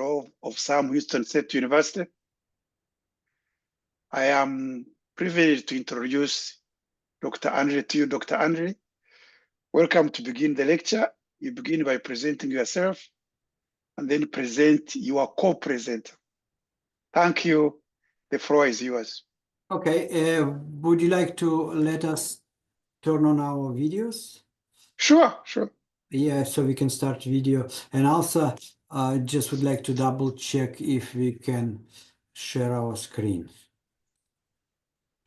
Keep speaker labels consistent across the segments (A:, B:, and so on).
A: of Sam Houston State University. I am privileged to introduce Dr. Andre to you. Dr. Andre, welcome to begin the lecture. You begin by presenting yourself and then present your co-presenter. Thank you. The floor is yours.
B: Okay, would you like to let us turn on our videos?
A: Sure.
B: Yeah, so we can start video. And also, just would like to double check if we can share our screen.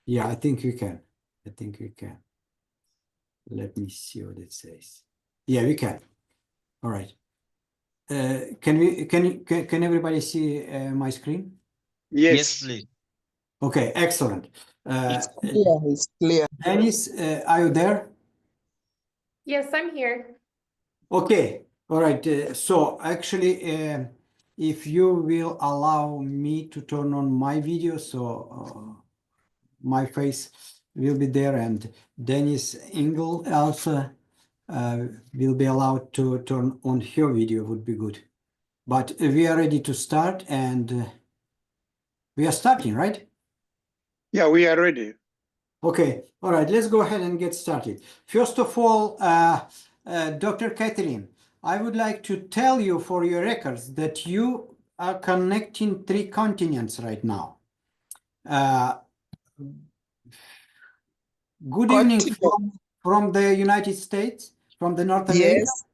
B: Yeah, I think we can. Let me see what it says. Yeah, we can. All right. Can everybody see my screen?
A: Yes,
C: please.
B: Okay, excellent.
D: It's clear.
B: Dennis, are you there?
E: Yes, I'm here.
B: Okay, all right. So actually, if you will allow me to turn on my video, so my face will be there, and Dennis Engel also will be allowed to turn on her video, would be good. But we are ready to start, and we are starting, right?
A: yeah, we are ready.
B: Okay, all right, let's go ahead and get started. First of all, Dr. Catherine, I would like to tell you for your records that you are connecting 3 continents right now. Good evening from the United States, from the North America.
D: Yes.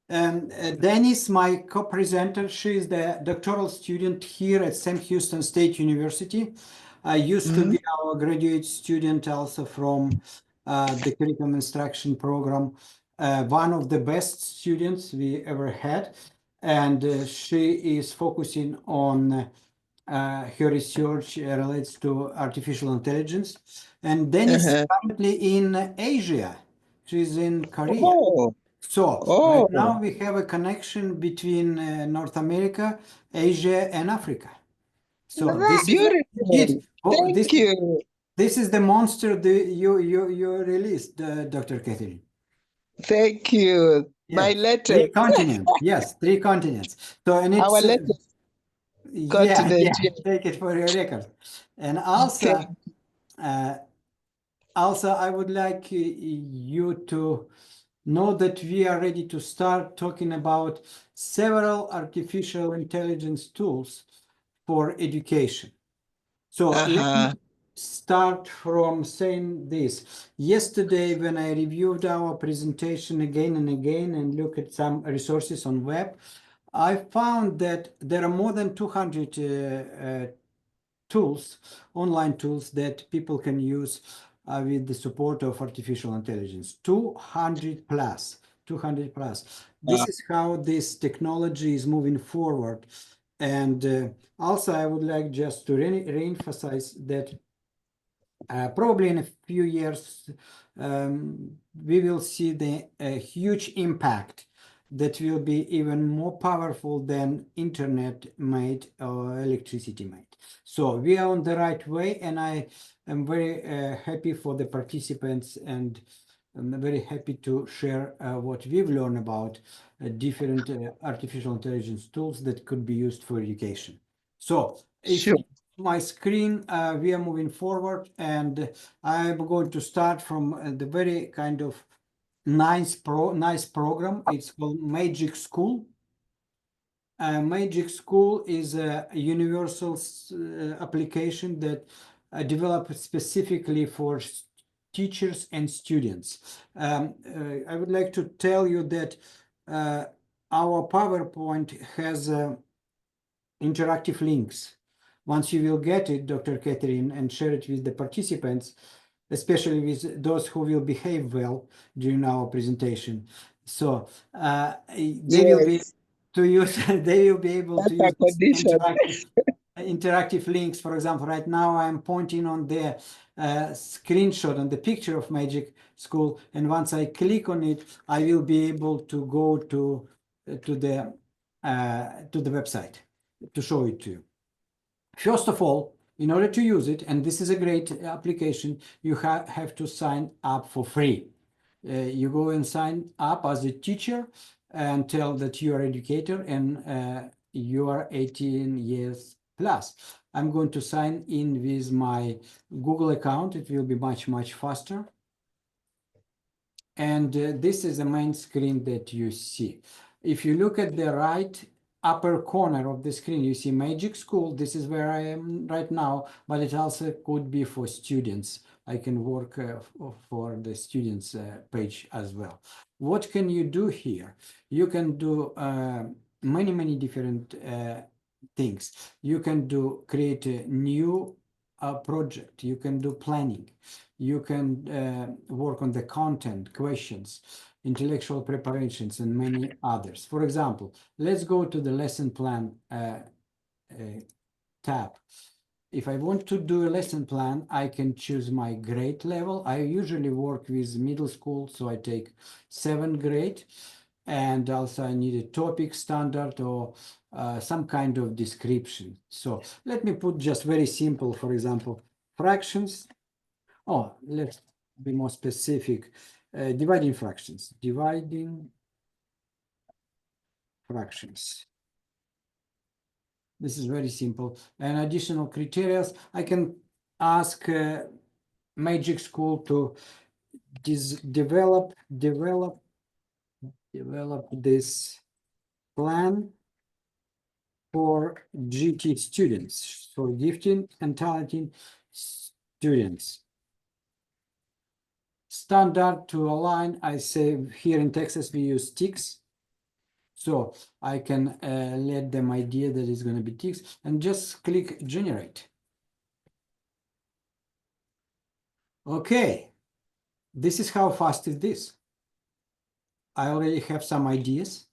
B: And Dennis, my co-presenter, she is the doctoral student here at Sam Houston State University. I used to be our graduate student also from the curriculum instruction program, one of the best students we ever had. And she is focusing on her research relates to artificial intelligence. And Dennis is currently in Asia. She's in Korea.
D: Oh,
B: So
D: Oh.
B: right now we have a connection between North America, Asia, and Africa. So this
D: beautiful. Thank you.
B: This is the monster you released, Dr. Catherine.
D: Thank you. My
B: Yes.
D: letter.
B: 3 continents. Yes, 3 continents. So and it's
D: Our letter.
B: yeah,
D: Continent,
B: yeah, take it for your record. And also, I would like you to know that we are ready to start talking about several artificial intelligence tools for education. So let me start from saying this. Yesterday, when I reviewed our presentation again and again and looked at some resources on web, I found that there are more than 200 tools, online tools that people can use with the support of artificial intelligence. 200 plus. This is how this technology is moving forward. And also, I would like just to re-emphasize that probably in a few years, we will see the huge impact that will be even more powerful than internet made or electricity made. So we are on the right way, and I am very happy for the participants, and I'm very happy to share what we've learned about different artificial intelligence tools that could be used for education. So if my screen, we are moving forward, and I'm going to start from the very kind of nice program. It's called Magic School. Magic School is a universal application that developed specifically for teachers and students. I would like to tell you that our PowerPoint has interactive links. Once you will get it, Dr. Catherine, and share it with the participants, especially with those who will behave well during our presentation. So they will be to use. They will be able to use interactive links. For example, right now I'm pointing on the screenshot on the picture of Magic School, and once I click on it, I will be able to go to the website to show it to you. First of all, in order to use it, and this is a great application, you have to sign up for free. You go and sign up as a teacher and tell that you are an educator, and you are 18 years plus. I'm going to sign in with my Google account. It will be much, much faster. And this is the main screen that you see. If you look at the right upper corner of the screen, you see Magic School. This is where I am right now, but it also could be for students. I can work for the students page as well. What can you do here? You can do many, many different things. You can create a new project. You can do planning. You can work on the content, questions, intellectual preparations, and many others. For example, let's go to the lesson plan tab. If I want to do a lesson plan, I can choose my grade level. I usually work with middle school, so I take 7th grade. And also I need a topic standard or some kind of description. So let me put just very simple, for example, fractions. Oh, let's be more specific. Dividing fractions. Dividing fractions. This is very simple. And additional criteria, I can ask Magic School to develop this plan for GT students, for gifted and talented students. Standard to align, I say here in Texas we use ticks. So I can let them idea that it's going to be ticks and just click generate. Okay, this is how fast is this. I already have some ideas.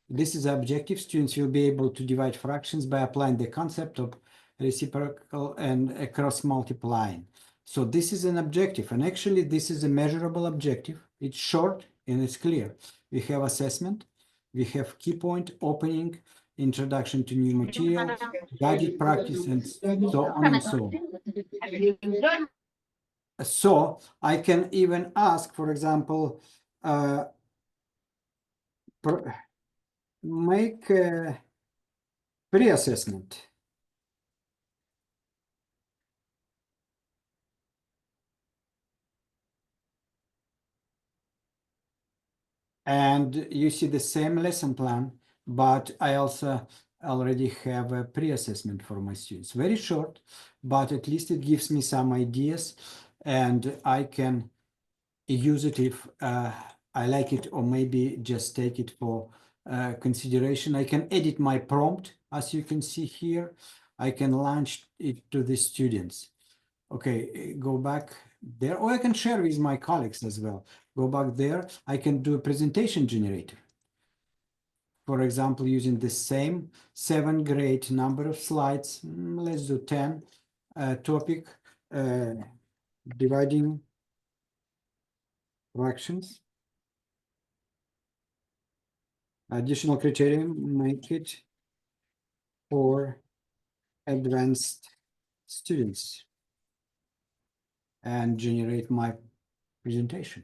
B: This is the objective. Students will be able to divide fractions by applying the concept of reciprocal and cross multiplying. So this is an objective, and actually this is a measurable objective. It's short and it's clear. We have assessment, we have key point, opening, introduction to new material, guided practice, and so on and so on. So I can even ask, for example, make a pre-assessment. And you see the same lesson plan, but I also already have a pre-assessment for my students. Very short, but at least it gives me some ideas and I can use it if I like it, or maybe just take it for consideration. I can edit my prompt, as you can see here. I can launch it to the students. Okay, go back there, or I can share with my colleagues as well. Go back there, I can do a presentation generator. For example, using the same 7th grade number of slides, let's do 10, topic, dividing fractions. Additional criterion, make it for advanced students and generate my presentation.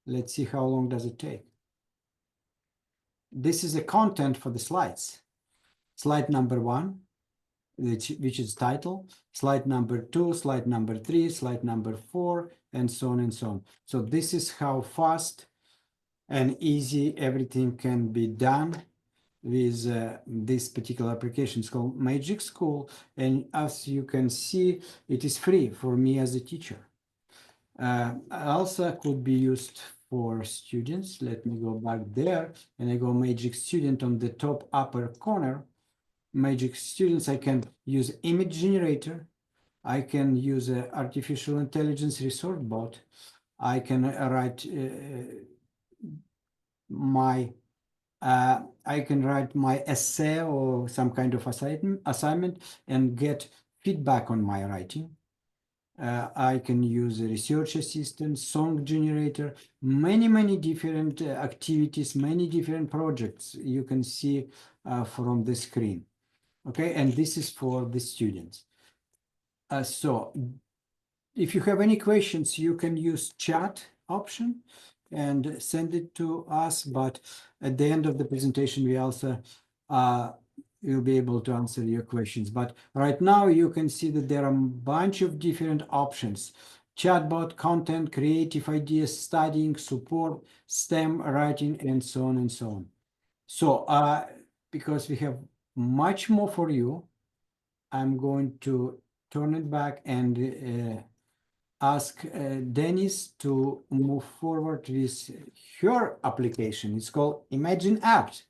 B: Let's see how long does it take. This is the content for the slides. Slide number 1, which is title, slide number 2, slide number 3, slide number 4, and so on and so on. So this is how fast and easy everything can be done with this particular application. It's called Magic School, and as you can see, it is free for me as a teacher. Also could be used for students. Let me go back there, and I go Magic Student on the top upper corner. Magic Students, I can use image generator. I can use an artificial intelligence resource bot. I can write I can write my essay or some kind of assignment and get feedback on my writing. I can use a research assistant, song generator, many different activities, many different projects you can see from the screen. Okay, and this is for the students. So if you have any questions, you can use chat option and send it to us, but at the end of the presentation, we also we'll be able to answer your questions. But right now you can see that there are a bunch of different options: chatbot, content, creative ideas, studying, support, STEM, writing, and so on and so on. So because we have much more for you, I'm going to turn it back and ask Dennis to move forward with her application. It's called Imagine Art.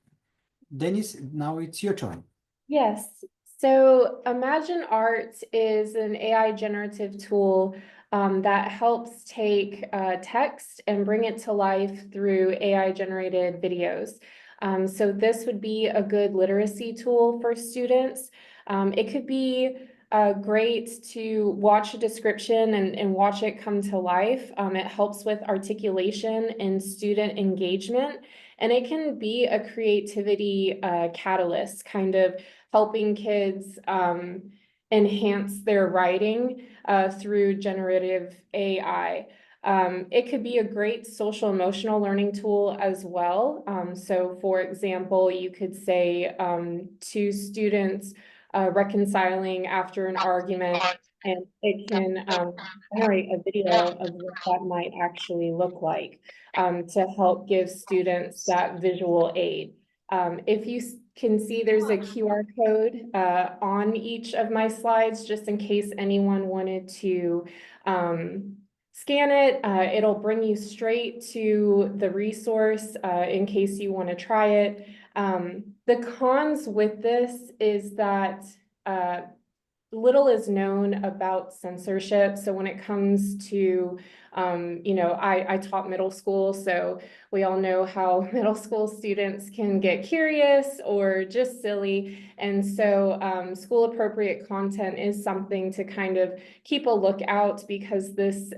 B: Dennis, now it's your turn.
E: Yes. So Imagine Art is an AI generative tool that helps take text and bring it to life through AI generated videos. So this would be a good literacy tool for students. It could be great to watch a description and watch it come to life. It helps with articulation and student engagement, and it can be a creativity catalyst, kind of helping kids enhance their writing through generative AI. It could be a great social emotional learning tool as well. So for example, you could say to students reconciling after an argument, and it can generate a video of what that might actually look like to help give students that visual aid. If you can see, there's a QR code on each of my slides, just in case anyone wanted to scan it. It'll bring you straight to the resource in case you want to try it. The cons with this is that little is known about censorship. So when it comes to, I taught middle school, so we all know how middle school students can get curious or just silly. And so school appropriate content is something to kind of keep a lookout, because this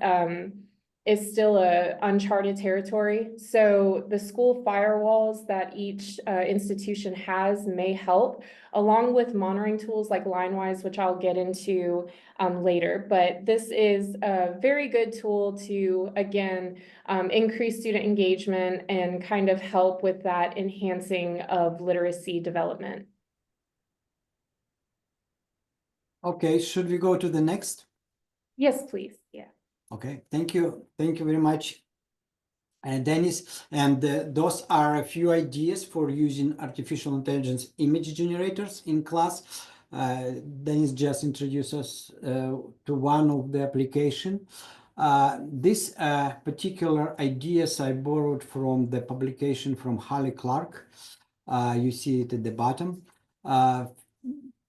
E: is still a uncharted territory. So the school firewalls that each institution has may help, along with monitoring tools like LineWise, which I'll get into later. But this is a very good tool to, again, increase student engagement and kind of help with that enhancing of literacy development.
B: Okay, should we go to the next?
E: Yes, please. Yeah.
B: Okay, thank you. Thank you very much, Dennis. And those are a few ideas for using artificial intelligence image generators in class. Dennis just introduced us to one of the application. This particular ideas I borrowed from the publication from Holly Clark. You see it at the bottom.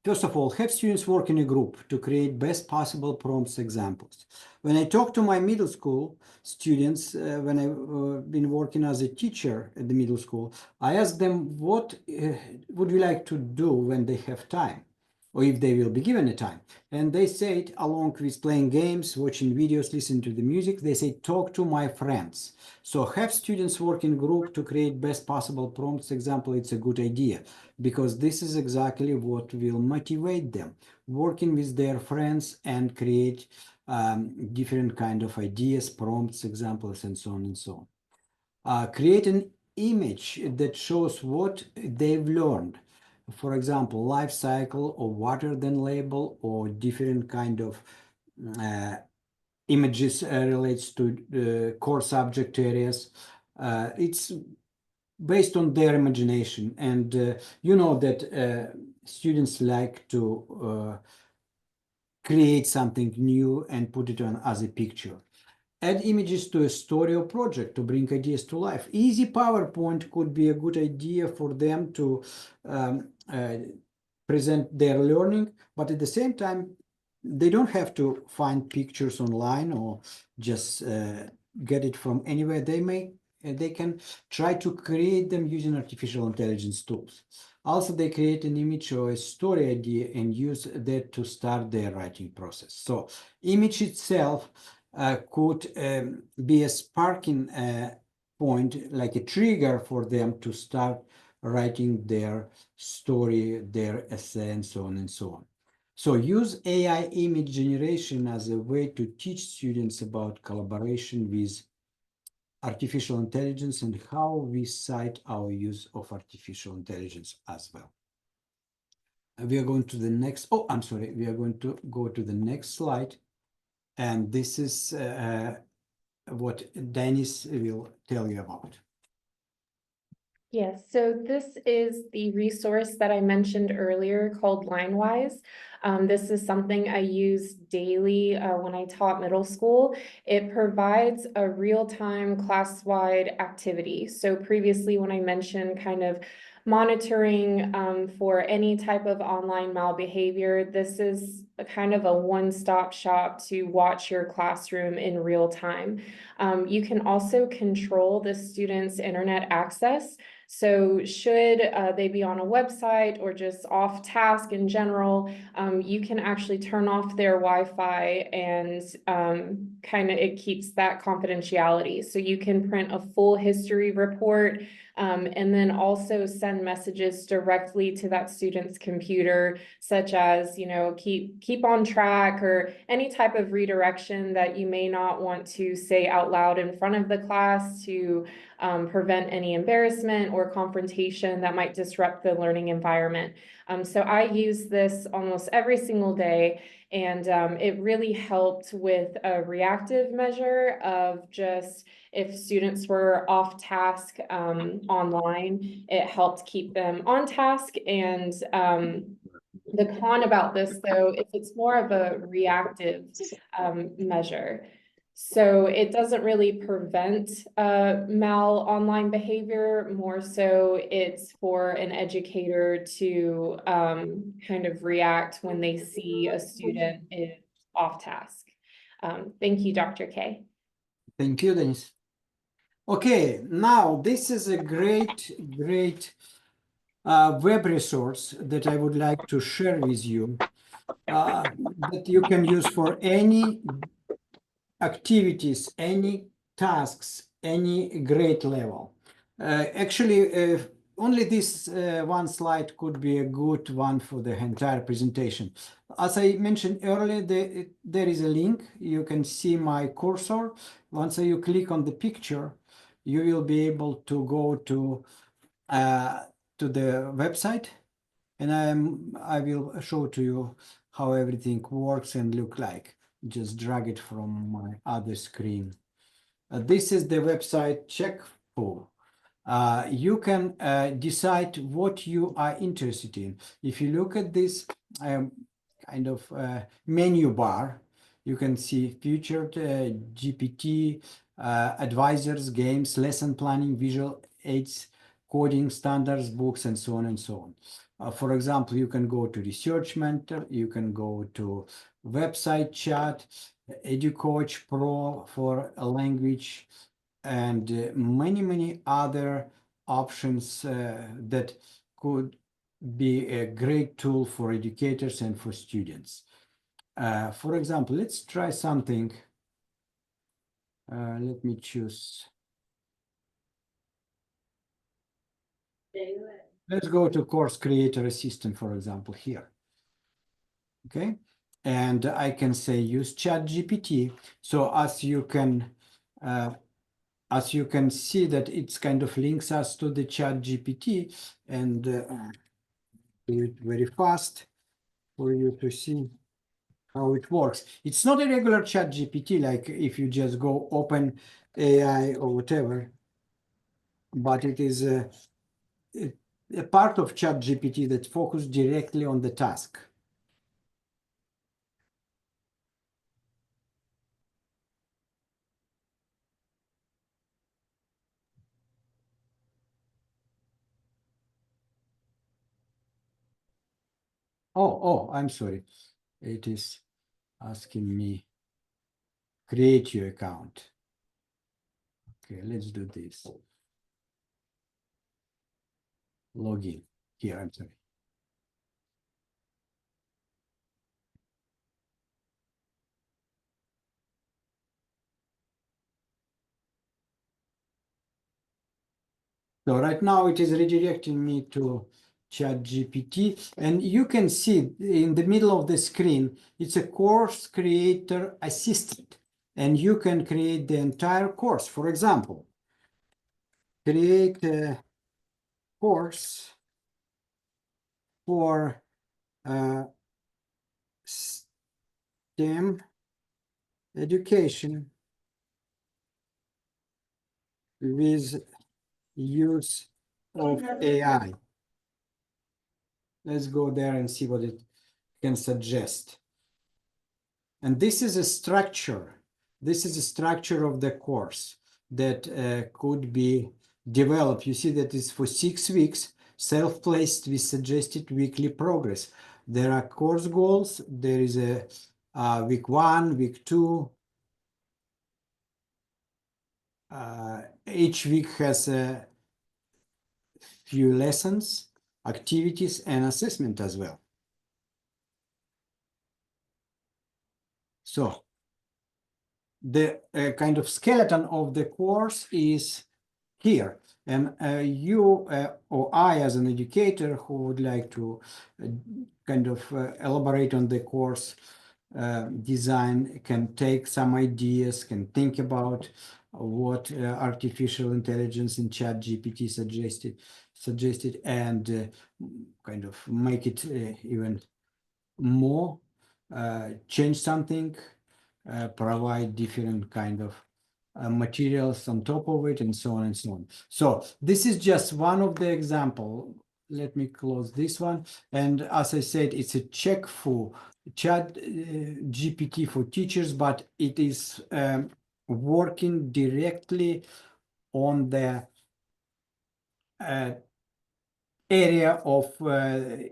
B: First of all, have students work in a group to create best possible prompts examples. When I talk to my middle school students, when I've been working as a teacher at the middle school, I ask them, what would you like to do when they have time, or if they will be given a time? And they say it, along with playing games, watching videos, listening to the music, they say, talk to my friends. So have students work in group to create best possible prompts example. It's a good idea, because this is exactly what will motivate them, working with their friends and create different kind of ideas, prompts, examples, and so on and so on. Create an image that shows what they've learned. For example, life cycle or water then label, or different kind of images relates to core subject areas. It's based on their imagination, and you know that students like to create something new and put it on as a picture. Add images to a story or project to bring ideas to life. Easy PowerPoint could be a good idea for them to present their learning, but at the same time, they don't have to find pictures online or just get it from anywhere. They can try to create them using artificial intelligence tools. Also, they create an image or a story idea and use that to start their writing process. So image itself could be a sparking point, like a trigger for them to start writing their story, their essay, and so on and so on. So use AI image generation as a way to teach students about collaboration with artificial intelligence and how we cite our use of artificial intelligence as well. We are going to the next, oh, I'm sorry, we are going to go to the next slide. And this is what Dennis will tell you about.
E: Yes, so this is the resource that I mentioned earlier called LineWise. This is something I use daily when I taught middle school. It provides a real-time class-wide activity. So previously when I mentioned kind of monitoring for any type of online malbehavior, this is a kind of a one-stop shop to watch your classroom in real time. You can also control the students' internet access. So should they be on a website or just off task in general, you can actually turn off their Wi-Fi and kind of it keeps that confidentiality. So you can print a full history report and then also send messages directly to that student's computer, such as, you know, keep on track or any type of redirection that you may not want to say out loud in front of the class to prevent any embarrassment or confrontation that might disrupt the learning environment. So I use this almost every single day, and it really helped with a reactive measure of just if students were off task online, it helped keep them on task. And the con about this, though, if it's more of a reactive measure. So it doesn't really prevent online behavior, more so it's for an educator to kind of react when they see a student is off task. Thank you, Dr. K.
B: Thank you, Dennis. Okay, now this is a great web resource that I would like to share with you that you can use for any activities, any tasks, any grade level. Actually, only this one slide could be a good one for the entire presentation. As I mentioned earlier, there is a link. You can see my cursor. Once you click on the picture, you will be able to go to the website, and I will show to you how everything works and look like. Just drag it from my other screen. This is the website Checkful. You can decide what you are interested in. If you look at this kind of menu bar, you can see featured GPT, advisors, games, lesson planning, visual aids, coding standards, books, and so on and so on. For example, you can go to Research Mentor, you can go to website chat, EduCoach Pro for a language, and many other options that could be a great tool for educators and for students. For example, let's try something. Let me choose. Let's go to Course Creator Assistant, for example, here. Okay, and I can say use ChatGPT. So as you can see that it's kind of links us to the ChatGPT, and do it very fast for you to see how it works. It's not a regular ChatGPT, like if you just go open AI or whatever, but it is a part of ChatGPT that focuses directly on the task. Oh, I'm sorry. It is asking me create your account. Okay, let's do this. Login here, I'm sorry. So right now it is redirecting me to ChatGPT, and you can see in the middle of the screen, it's a course creator assistant, and you can create the entire course. For example, create a course for STEM education with use of AI. Let's go there and see what it can suggest. And this is a structure. This is a structure of the course that could be developed. You see that it's for 6 weeks, self-placed with suggested weekly progress. There are course goals. There is a week 1, week 2. Each week has a few lessons, activities, and assessment as well. So the kind of skeleton of the course is here. And you or I, as an educator who would like to kind of elaborate on the course design, can take some ideas, can think about what artificial intelligence in ChatGPT suggested, and kind of make it even more, change something, provide different kind of materials on top of it, and so on and so on. So this is just one of the example. Let me close this one. And as I said, it's a check for ChatGPT for teachers, but it is working directly on the area of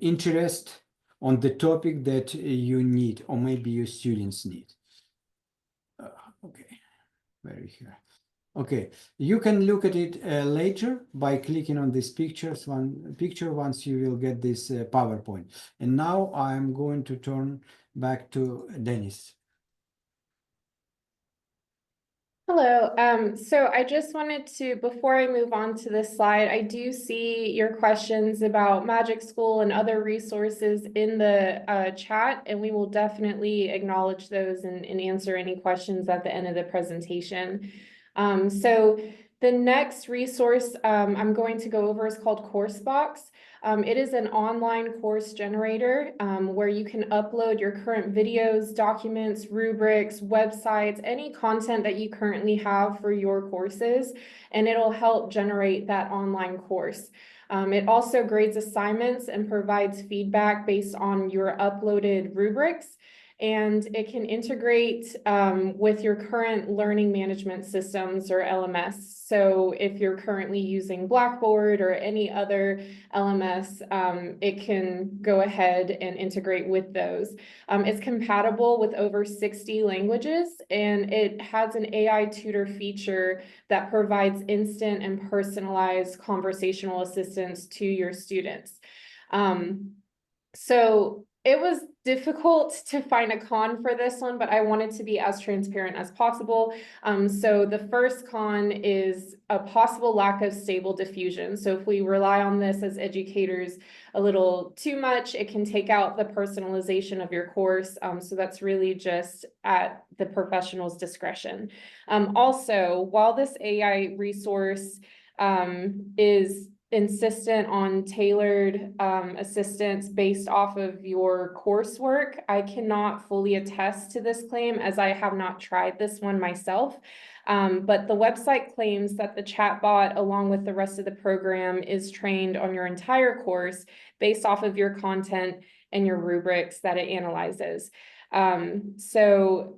B: interest on the topic that you need, or maybe your students need. Okay, very here. Okay, you can look at it later by clicking on this picture once you will get this PowerPoint. And now I'm going to turn back to Dennis.
E: Hello. So I just wanted to, before I move on to this slide, I do see your questions about Magic School and other resources in the chat, and we will definitely acknowledge those and answer any questions at the end of the presentation. So the next resource I'm going to go over is called CourseBox. It is an online course generator where you can upload your current videos, documents, rubrics, websites, any content that you currently have for your courses, and it'll help generate that online course. It also grades assignments and provides feedback based on your uploaded rubrics, and it can integrate with your current learning management systems or LMS. So if you're currently using Blackboard or any other LMS, it can go ahead and integrate with those. It's compatible with over 60 languages, and it has an AI tutor feature that provides instant and personalized conversational assistance to your students. So it was difficult to find a con for this one, but I wanted to be as transparent as possible. So the first con is a possible lack of stable diffusion. So if we rely on this as educators a little too much, it can take out the personalization of your course. So that's really just at the professional's discretion. Also, while this AI resource is insistent on tailored assistance based off of your coursework, I cannot fully attest to this claim as I have not tried this one myself. But the website claims that the chatbot, along with the rest of the program, is trained on your entire course based off of your content and your rubrics that it analyzes. Therefore,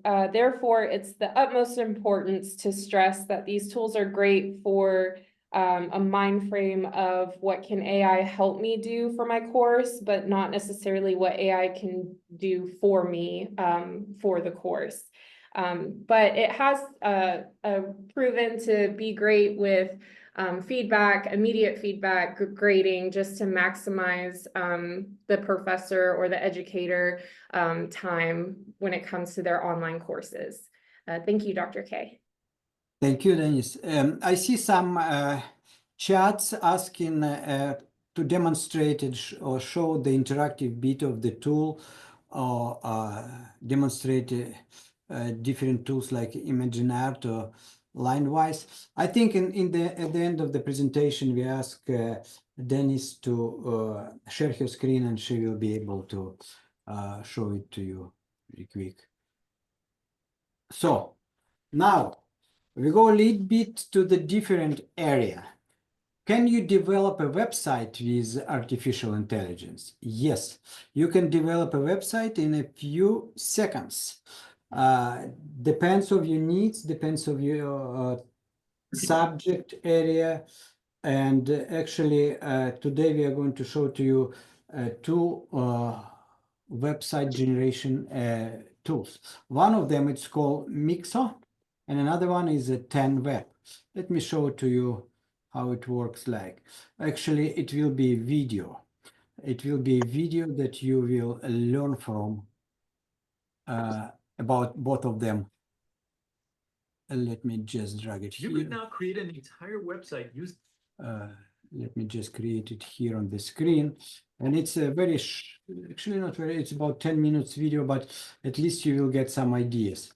E: it's the utmost importance to stress that these tools are great for a mind frame of what can AI help me do for my course, but not necessarily what AI can do for me for the course. But it has proven to be great with feedback, immediate feedback, grading, just to maximize the professor or the educator time when it comes to their online courses. Thank you, Dr. K.
B: Thank you, Dennis. I see some chats asking to demonstrate it or show the interactive bit of the tool, or demonstrate different tools like Imaginart or line-wise. I think at the end of the presentation, we ask Dennis to share her screen, and she will be able to show it to you very quick. So now we go a little bit to the different area. Can you develop a website with artificial intelligence? Yes, you can develop a website in a few seconds. Depends on your needs, depends on your subject area. And actually, today we are going to show to you two website generation tools. One of them it's called Mixo, and another one is a 10Web. Let me show to you how it works like. Actually, it will be video. It will be a video that you will learn from about both of them. Let me just drag it here.
C: You could now create an entire website using.
B: Let me just create it here on the screen. And it's a very, actually not very, it's about 10 minutes video, but at least you will get some ideas.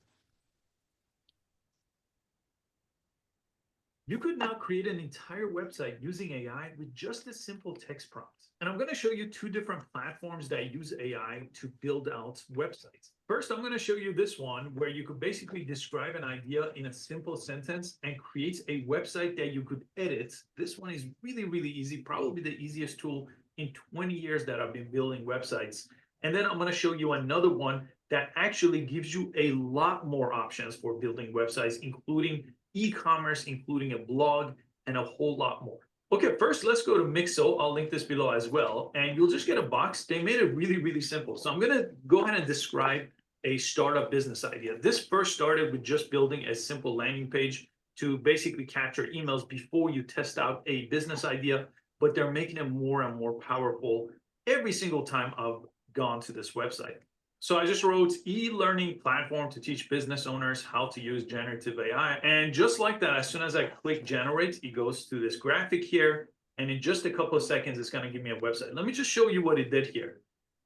C: You could now create an entire website using AI with just a simple text prompt. And I'm going to show you two different platforms that use AI to build out websites. First, I'm going to show you this one where you could basically describe an idea in a simple sentence and create a website that you could edit. This one is really, really easy, probably the easiest tool in 20 years that I've been building websites. And then I'm going to show you another one that actually gives you a lot more options for building websites, including e-commerce, including a blog, and a whole lot more. Okay, first let's go to Mixo. I'll link this below as well, and you'll just get a box. They made it really, really simple. So I'm gonna go ahead and describe a startup business idea. This first started with just building a simple landing page to basically capture emails before you test out a business idea, but they're making it more and more powerful every single time I've gone to this website. So I just wrote e-learning platform to teach business owners how to use generative AI. And just like that, as soon as I click generate, it goes to this graphic here. And in just a couple of seconds, it's going to give me a website. Let me just show you what it did here.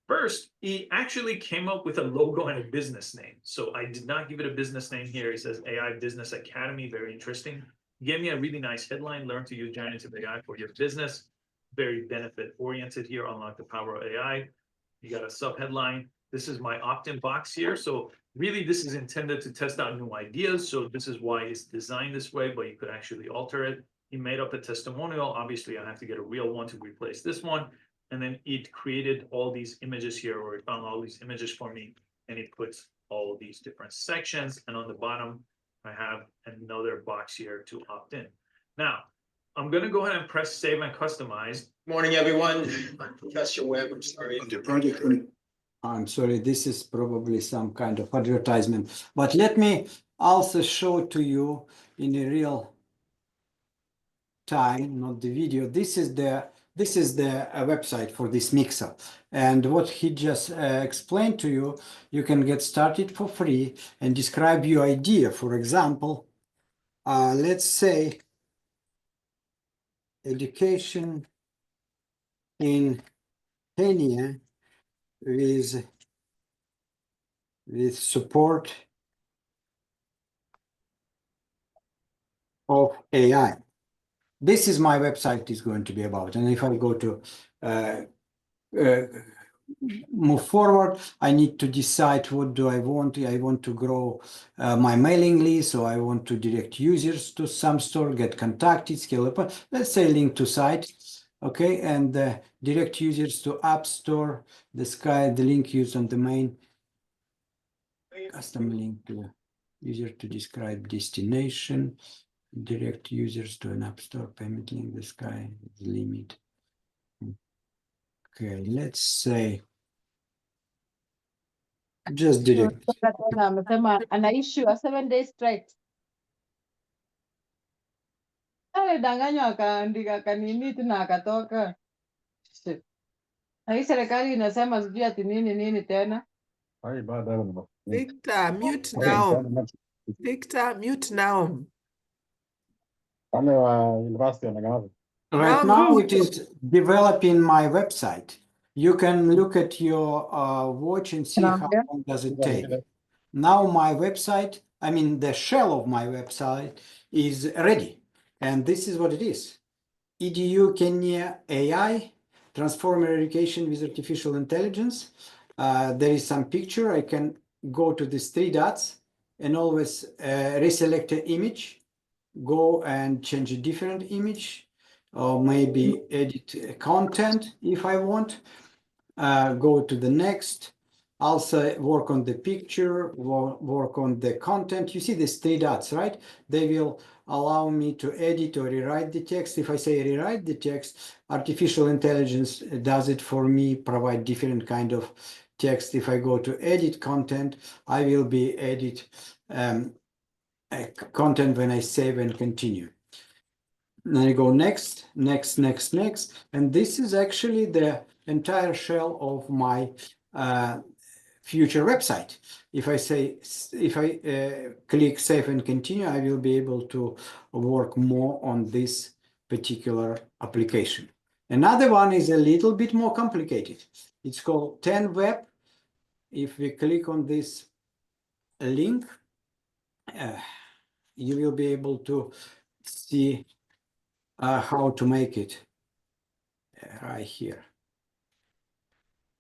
C: First, it actually came up with a logo and a business name. So I did not give it a business name here. It says AI Business Academy. Very interesting. It gave me a really nice headline, learn to use generative AI for your business. Very benefit oriented here, unlock the power of AI. You got a sub headline. This is my opt-in box here. So really, this is intended to test out new ideas. So this is why it's designed this way, but you could actually alter it. It made up a testimonial. Obviously, I have to get a real one to replace this one. And then it created all these images here, or it found all these images for me, and it puts all of these different sections. And on the bottom, I have another box here to opt in. Now, I'm going to go ahead and press save and customize.
F: Morning, everyone. I'm Professor Webb. I'm sorry.
A: On the project.
B: I'm sorry, this is probably some kind of advertisement, but let me also show to you in a real time, not the video. This is the website for this Mixo, and what he just explained to you, you can get started for free and describe your idea. For example, let's say education in Kenya with support of AI. This is my website is going to be about. And if I go to move forward, I need to decide what do I want. I want to grow my mailing list, so I want to direct users to some store, get contacted, scale up. Let's say link to site. Okay, and direct users to App Store, the link used on the main, custom link to user to describe destination, direct users to an App Store, payment link, the sky is limit. Okay, let's say just direct.
G: Amesema ana issue a 7 days straight. Alidanganywa akaandika kanini tena akatoka. Na hii serikali inasema sijui ati nini tena.
H: Victor, mute now. Victor, mute now.
B: Right now it is developing my website. You can look at your watch and see how long does it take. Now my website I mean, the shell of my website is ready. And this is what it is. EDU Kenya AI, Transformer Education with Artificial Intelligence. There is some picture. I can go to these 3 dots and always reselect an image, go and change a different image, or maybe edit content if I want. Go to the next. Also work on the picture, work on the content. You see these 3 dots, right? They will allow me to edit or rewrite the text. If I say rewrite the text, artificial intelligence does it for me, provide different kind of text. If I go to edit content, I will be edit content when I save and continue. Then I go next, next, next, next. And this is actually the entire shell of my future website. If I click save and continue, I will be able to work more on this particular application. Another one is a little bit more complicated. It's called 10Web. If we click on this link, you will be able to see how to make it right here.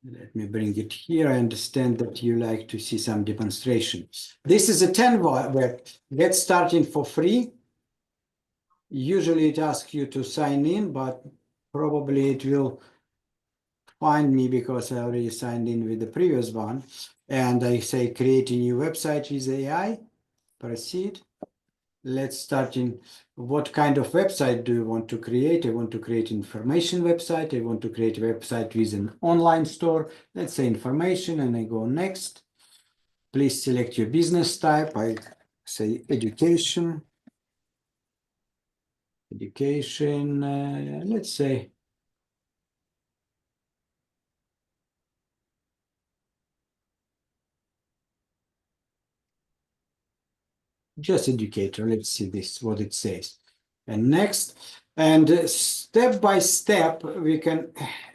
B: Let me bring it here. I understand that you like to see some demonstrations. This is a 10Web. Get started for free. Usually it asks you to sign in, but probably it will find me because I already signed in with the previous one. And I say create a new website with AI. Proceed. Let's start in what kind of website do you want to create? I want to create information website. I want to create a website with an online store. Let's say information, and I go next. Please select your business type. I say education. Education, let's say just educator. Let's see this, what it says. And next, and step by step, we can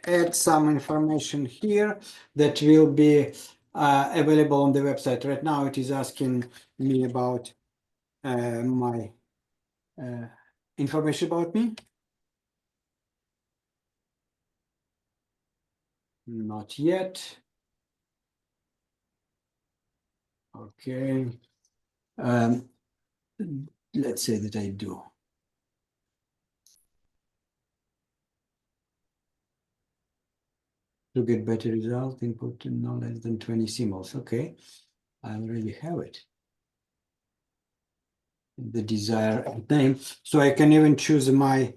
B: add some information here that will be available on the website. Right now, it is asking me about my information about me. Not yet. Okay. Let's say that I do. To get better result, input no less than 20 symbols. Okay, I already have it. The desired name. So I can even choose my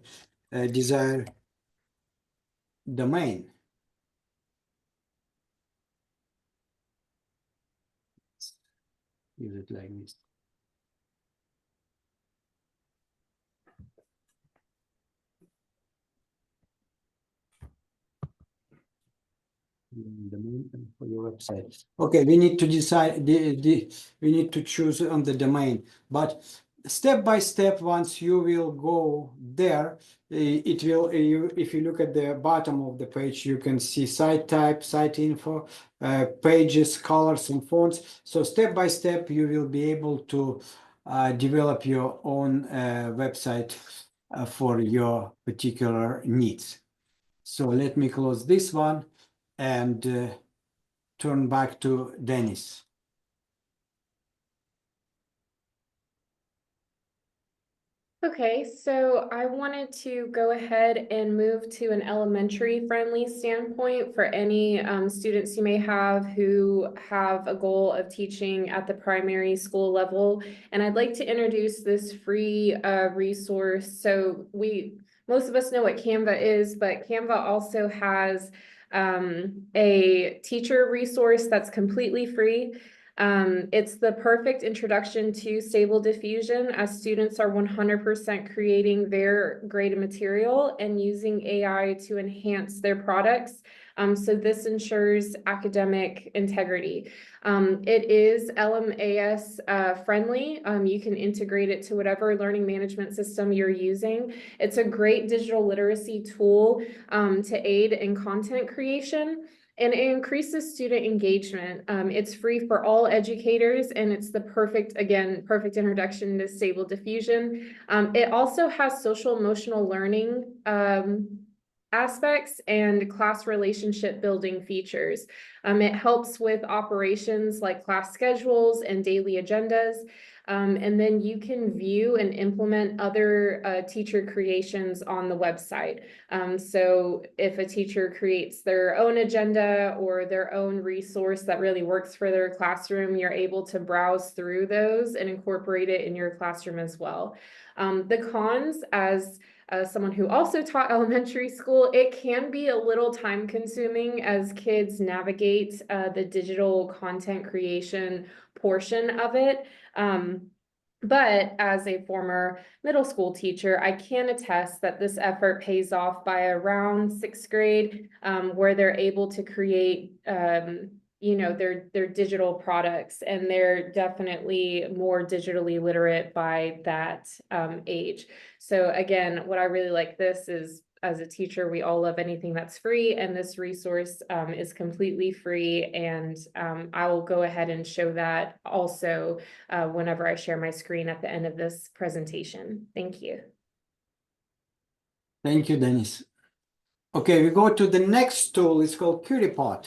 B: desired domain. Use it like this. Domain for your website. Okay, we need to decide we need to choose on the domain, but step by step, once you will go there, it will if you look at the bottom of the page, you can see site type, site info, pages, colors, and fonts. So step by step, you will be able to develop your own website for your particular needs. So let me close this one and turn back to Dennis.
E: Okay, so I wanted to go ahead and move to an elementary friendly standpoint for any students you may have who have a goal of teaching at the primary school level. And I'd like to introduce this free resource. So most of us know what Canva is, but Canva also has a teacher resource that's completely free. It's the perfect introduction to Stable Diffusion as students are 100% creating their graded material and using AI to enhance their products. So this ensures academic integrity. It is LMAS friendly. You can integrate it to whatever learning management system you're using. It's a great digital literacy tool to aid in content creation. and it increases student engagement. It's free for all educators, and it's the perfect introduction to Stable Diffusion. It also has social emotional learning aspects and class relationship building features. It helps with operations like class schedules and daily agendas. And then you can view and implement other teacher creations on the website. So if a teacher creates their own agenda or their own resource that really works for their classroom, you're able to browse through those and incorporate it in your classroom as well. The cons, as someone who also taught elementary school, it can be a little time consuming as kids navigate the digital content creation portion of it. But as a former middle school teacher, I can attest that this effort pays off by around 6th grade, where they're able to create their digital products, and they're definitely more digitally literate by that age. So again, what I really like this is, as a teacher, we all love anything that's free, and this resource is completely free. And I will go ahead and show that also whenever I share my screen at the end of this presentation. Thank you.
B: Thank you, Dennis. Okay, we go to the next tool. It's called QueryPod.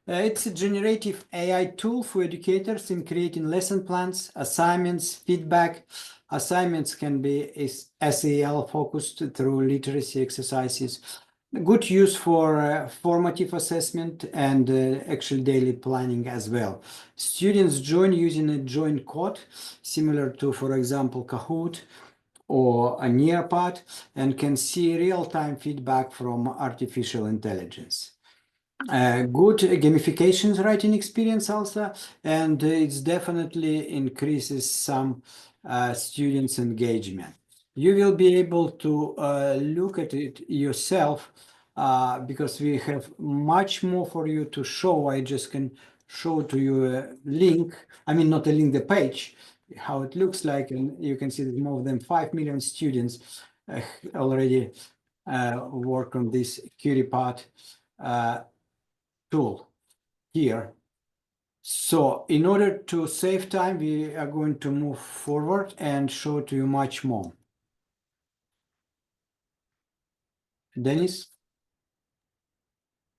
B: It's a generative AI tool for educators in creating lesson plans, assignments, feedback. Assignments can be SEL focused through literacy exercises. Good use for formative assessment and actual daily planning as well. Students join using a join code similar to, for example, Kahoot or a Nearpod, and can see real-time feedback from artificial intelligence. Good gamifications writing experience also, and it definitely increases some students' engagement. You will be able to look at it yourself because we have much more for you to show. I just can show to you a link. I mean, not a link, the page, how it looks like, and you can see that more than 5 million students already work on this QueryPod tool here. So in order to save time, we are going to move forward and show to you much more. Dennis?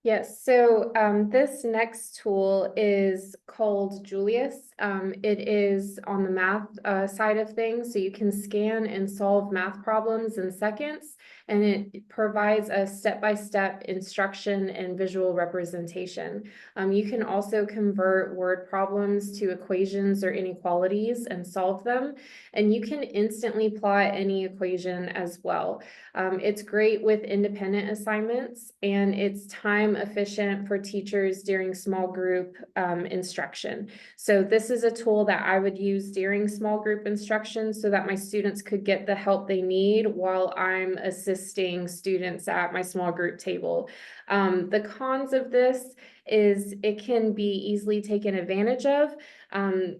E: Yes, so this next tool is called Julius. It is on the math side of things, so you can scan and solve math problems in seconds, and it provides a step-by-step instruction and visual representation. You can also convert word problems to equations or inequalities and solve them, and you can instantly plot any equation as well. It's great with independent assignments, and it's time efficient for teachers during small group instruction. So this is a tool that I would use during small group instruction so that my students could get the help they need while I'm assisting students at my small group table. The cons of this is it can be easily taken advantage of.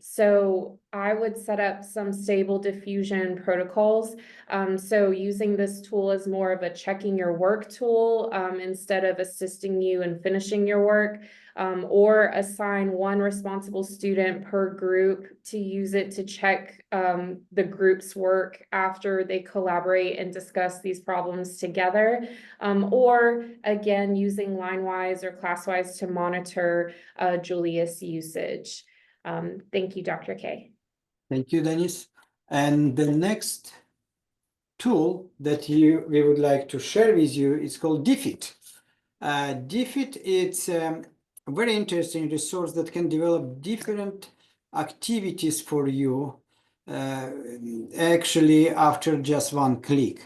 E: So I would set up some Stable Diffusion protocols. So using this tool as more of a checking your work tool instead of assisting you in finishing your work, or assign one responsible student per group to use it to check the group's work after they collaborate and discuss these problems together, or again, using line-wise or class-wise to monitor Julius usage. Thank you, Dr. K.
B: Thank you, Dennis. And the next tool that we would like to share with you is called DFIT. DFIT, it's a very interesting resource that can develop different activities for you actually after just one click.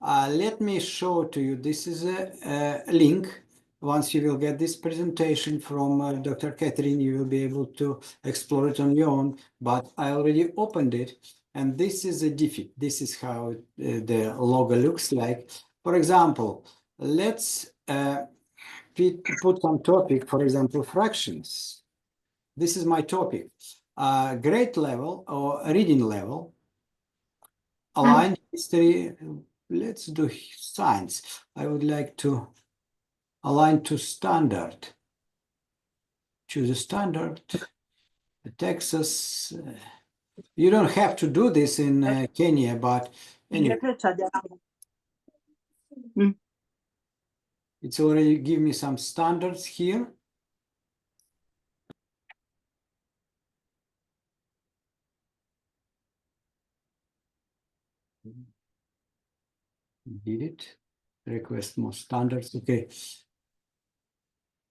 B: Let me show to you. This is a link. Once you will get this presentation from Dr. Catherine, you will be able to explore it on your own, but I already opened it, and this is a DFIT. This is how the logo looks like. For example, let's put some topic, for example, fractions. This is my topic. Grade level or reading level, align history. Let's do science. I would like to align to standard. choose a standard. Texas. You don't have to do this in Kenya, but anyway, it's already give me some standards here. Did it? Request more standards. Okay.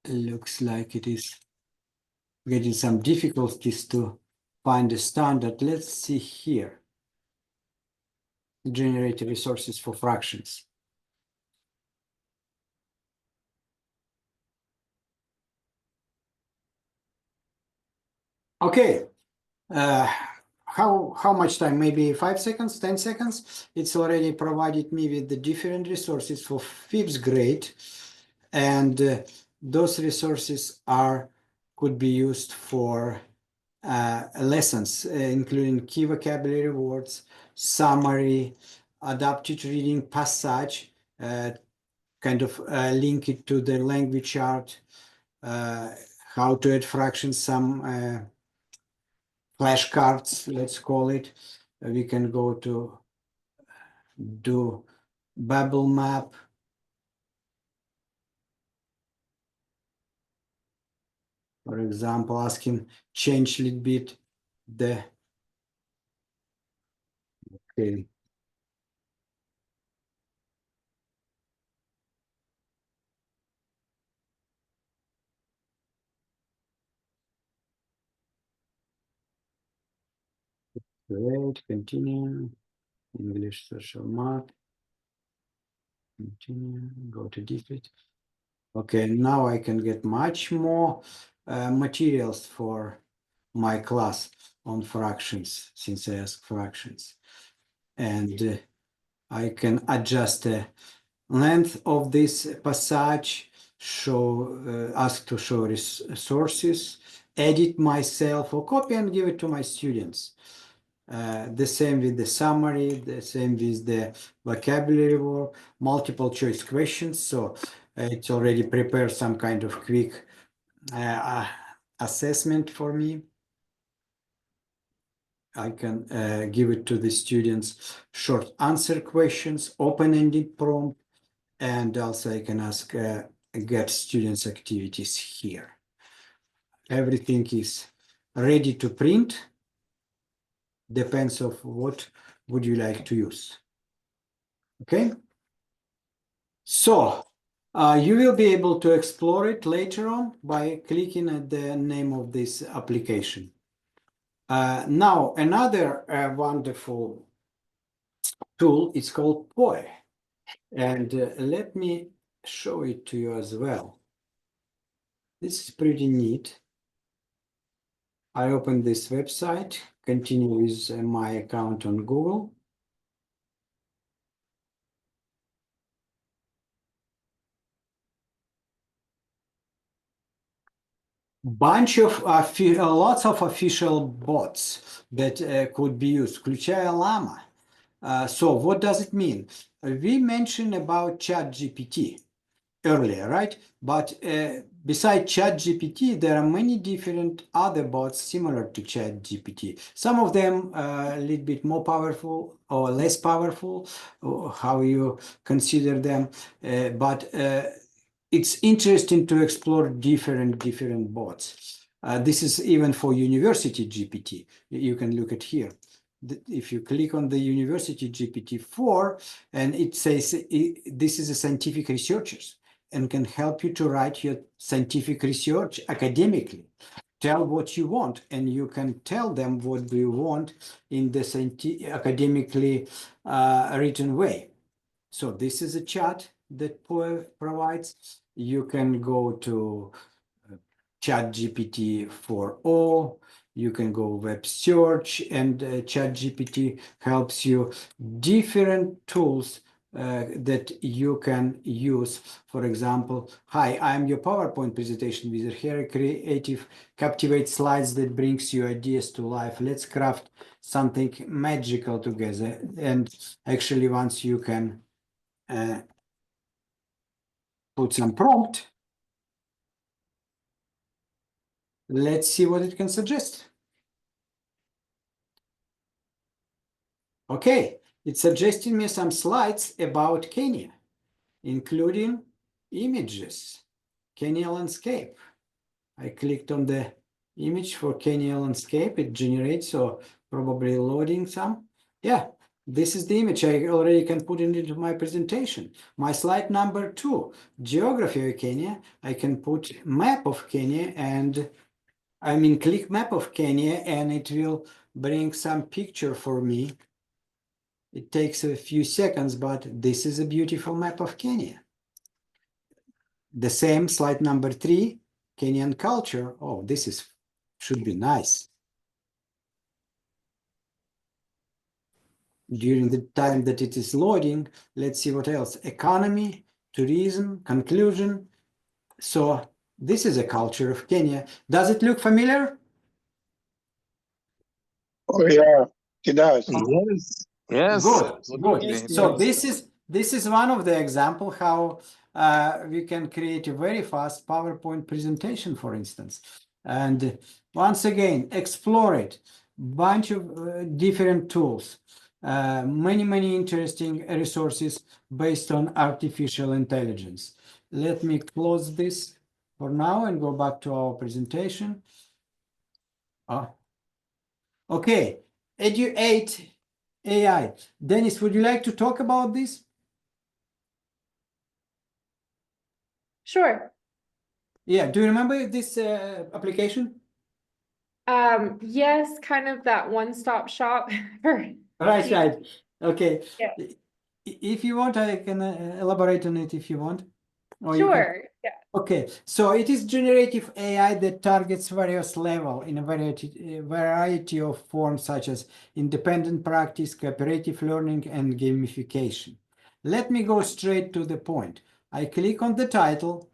B: Looks like it is getting some difficulties to find a standard. Let's see here. Generate resources for fractions. Okay. How much time? Maybe 5 seconds, 10 seconds. It's already provided me with the different resources for 5th grade, and those resources could be used for lessons, including key vocabulary words, summary, adapted reading passage, kind of link it to the language chart, how to add fractions, some flashcards, let's call it. We can go to do Babel map. For example, ask him change a little bit the, okay. Great, continue. English social map. Continue, go to defeat. Okay, now I can get much more materials for my class on fractions, since I ask fractions. And I can adjust the length of this passage, ask to show resources, edit myself, or copy and give it to my students. The same with the summary, the same with the vocabulary work, multiple choice questions. So it's already prepared some kind of quick assessment for me. I can give it to the students short answer questions, open-ended prompt, and also I can ask get students activities here. Everything is ready to print. Depends of what would you like to use. Okay. So you will be able to explore it later on by clicking at the name of this application. Now, another wonderful tool is called POE. And let me show it to you as well. This is pretty neat. I open this website, continue with my account on Google. Bunch of lots of official bots that could be used, включая Llama. So what does it mean? We mentioned about ChatGPT earlier, right? But besides ChatGPT, there are many different other bots similar to ChatGPT. Some of them a little bit more powerful or less powerful, or how you consider them. But it's interesting to explore different bots. This is even for University GPT. You can look at here. If you click on the University GPT-4, and it says this is a scientific researchers and can help you to write your scientific research academically. Tell what you want, and you can tell them what do you want in the academically written way. So this is a chat that POE provides. You can go to ChatGPT 4o. You can go web search, and ChatGPT helps you different tools that you can use. For example, hi, I'm your PowerPoint presentation wizard. Here a creative, captivate slides that brings your ideas to life. Let's craft something magical together. And actually, once you can put some prompt, Let's see what it can suggest. Okay, it's suggesting me some slides about Kenya, including images, Kenya landscape. I clicked on the image for Kenya landscape. It generates, so probably loading some. Yeah, this is the image. I already can put it into my presentation. My slide number 2, geography of Kenya. I can put map of Kenya and click map of Kenya and it will bring some picture for me. It takes a few seconds, but this is a beautiful map of Kenya. The same slide number 3, Kenyan culture. Oh, this should be nice. During the time that it is loading, let's see what else. Economy, tourism, conclusion. So this is a culture of Kenya. Does it look familiar?
A: Oh yeah, it does.
D: Yes. Yes.
B: Good,
D: Absolutely.
B: good. So this is one of the example how we can create a very fast PowerPoint presentation, for instance. And once again, explore it. Bunch of different tools, many interesting resources based on artificial intelligence. Let me close this for now and go back to our presentation. Okay, Edu8 AI. Dennis, would you like to talk about this?
E: Sure.
B: Yeah, do you remember this application?
E: Yes, kind of that one-stop shop for
B: Right. Okay.
E: Yeah.
B: If you want, I can elaborate on it if you want. Or you can-
E: Sure. Yeah.
B: Okay, so it is generative AI that targets various levels in a variety of forms such as independent practice, cooperative learning, and gamification. Let me go straight to the point. I click on the title,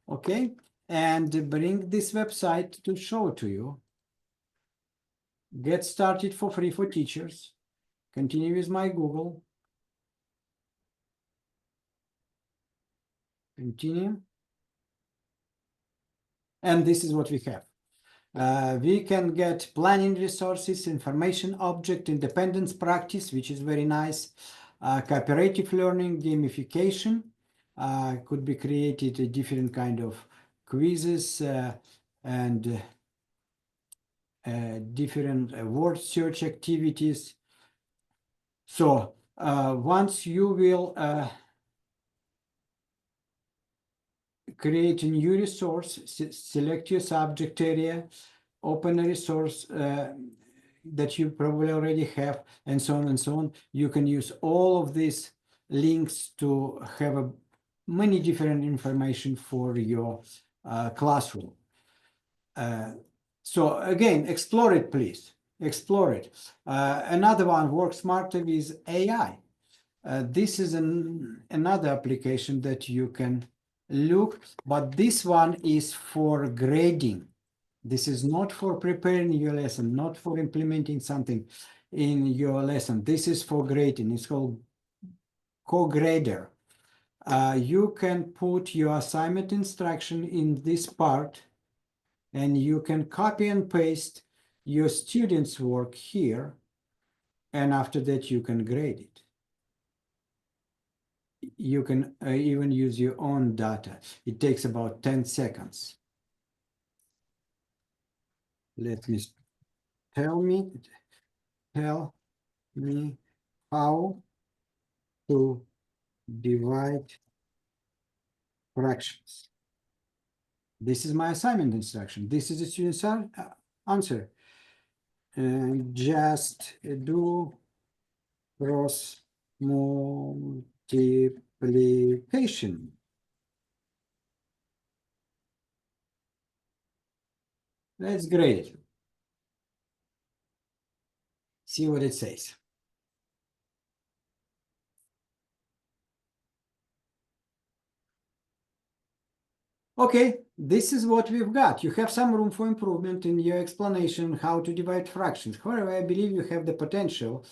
B: okay, and bring this website to show to you. Get started for free for teachers. Continue with my Google. Continue. And this is what we have. We can get planning resources, information object, independence practice, which is very nice. Cooperative learning, gamification. Could be created a different kind of quizzes and different word search activities. So once you will create a new resource, select your subject area, open a resource that you probably already have, and so on and so on. You can use all of these links to have many different information for your classroom. So again, explore it, please. Explore it. Another one, work smarter with AI. This is another application that you can look, but this one is for grading. This is not for preparing your lesson, not for implementing something in your lesson. This is for grading. It's called CoGrader. You can put your assignment instruction in this part, and you can copy and paste your students' work here, and after that you can grade it. You can even use your own data. It takes about 10 seconds. Let me tell me how to divide fractions. This is my assignment instruction. This is the student's answer. And just do cross multiplication. Let's grade it. See what it says. Okay, this is what we've got. You have some room for improvement in your explanation how to divide fractions. However, I believe you have the potential.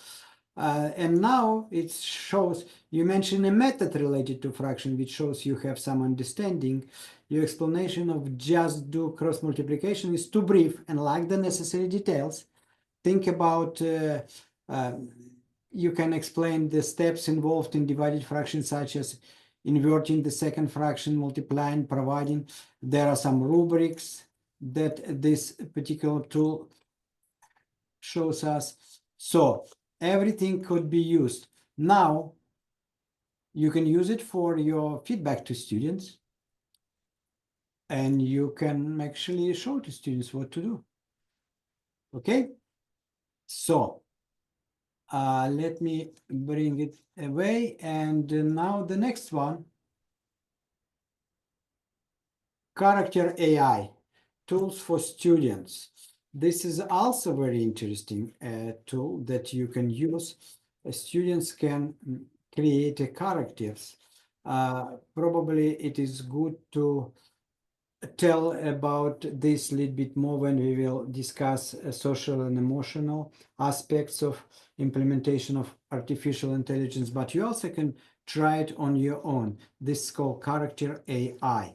B: And now it shows, you mentioned a method related to fraction, which shows you have some understanding. your explanation of just do cross multiplication is too brief and lack the necessary details. Think about, you can explain the steps involved in divided fractions, such as inverting the second fraction, multiplying, providing. There are some rubrics that this particular tool shows us. So everything could be used. Now, you can use it for your feedback to students, and you can actually show to students what to do. Okay? So let me bring it away. And now the next one, Character AI, tools for students. This is also very interesting tool that you can use. Students can create characters. Probably it is good to tell about this a little bit more when we will discuss social and emotional aspects of implementation of artificial intelligence, but you also can try it on your own. This is called Character AI.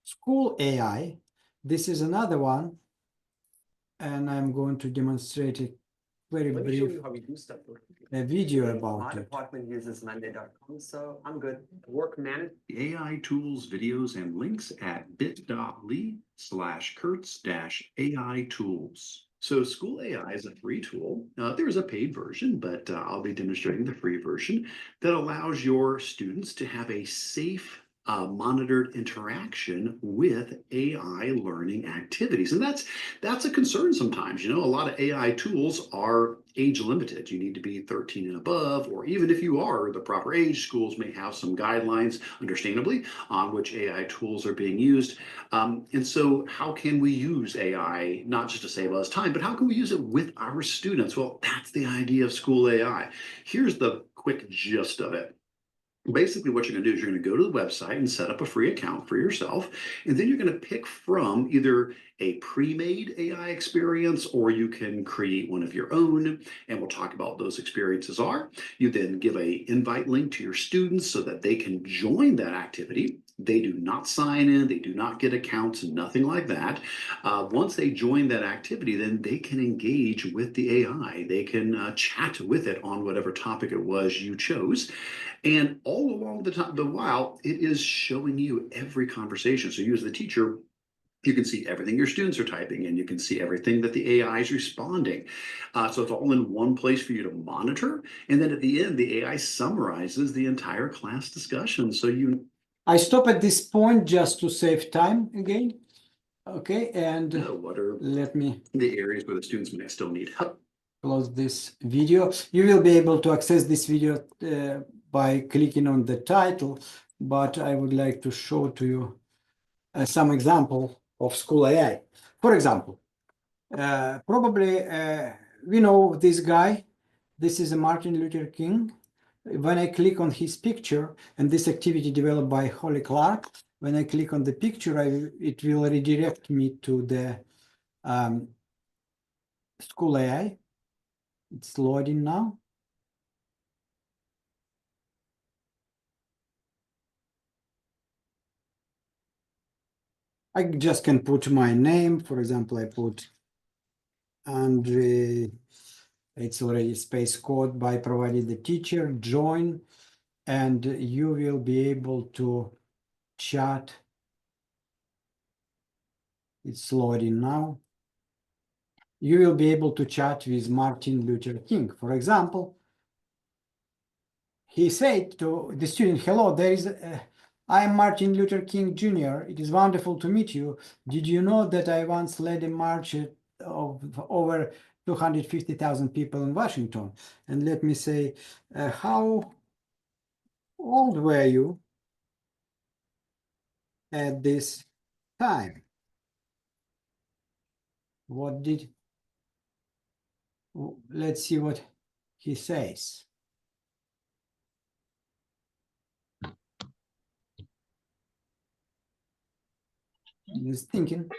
B: School AI, this is another one, and I'm going to demonstrate it very
F: Let me show
B: brief
F: you how we do stuff.
B: a video
F: My
B: about it.
F: department uses Monday.com, so I'm good. Work management.
I: AI tools, videos, and links at bit.ly/Kurtz-AI tools. So School AI is a free tool. There is a paid version, but I'll be demonstrating the free version that allows your students to have a safe monitored interaction with AI learning activities. And that's a concern sometimes. You know, a lot of AI tools are age limited. You need to be 13 and above, or even if you are the proper age, schools may have some guidelines, understandably, on which AI tools are being used. And so how can we use AI, not just to save us time, but how can we use it with our students? Well, that's the idea of School AI. Here's the quick gist of it. Basically, what you're going to do is you're going to go to the website and set up a free account for yourself, and then you're going to pick from either a pre-made AI experience, or you can create one of your own, and we'll talk about what those experiences are. You then give an invite link to your students so that they can join that activity. They do not sign in, they do not get accounts, nothing like that. Once they join that activity, then they can engage with the AI. They can chat with it on whatever topic it was you chose. And all along the while, it is showing you every conversation. So you as the teacher, you can see everything your students are typing, and you can see everything that the AI is responding. So it's all in one place for you to monitor. And then at the end, the AI summarizes the entire class discussion. So
B: I stop at this point just to save time again. Okay, and
I: what are
B: let me
I: the areas where the students may still need help.
B: Close this video. You will be able to access this video by clicking on the title, but I would like to show to you some example of School AI. For example, probably we know this guy. This is a Martin Luther King. When I click on his picture, and this activity developed by Holly Clark, when I click on the picture, it will redirect me to the School AI. It's loading now. I just can put my name. For example, I put Andre. It's already space code by provided the teacher, join, and you will be able to chat. It's loading now. You will be able to chat with Martin Luther King. For example, he said to the student, hello, I am Martin Luther King Jr. It is wonderful to meet you. Did you know that I once led a march of over 250,000 people in Washington? And let me say, how old were you at this time? Let's see what he says. He's thinking.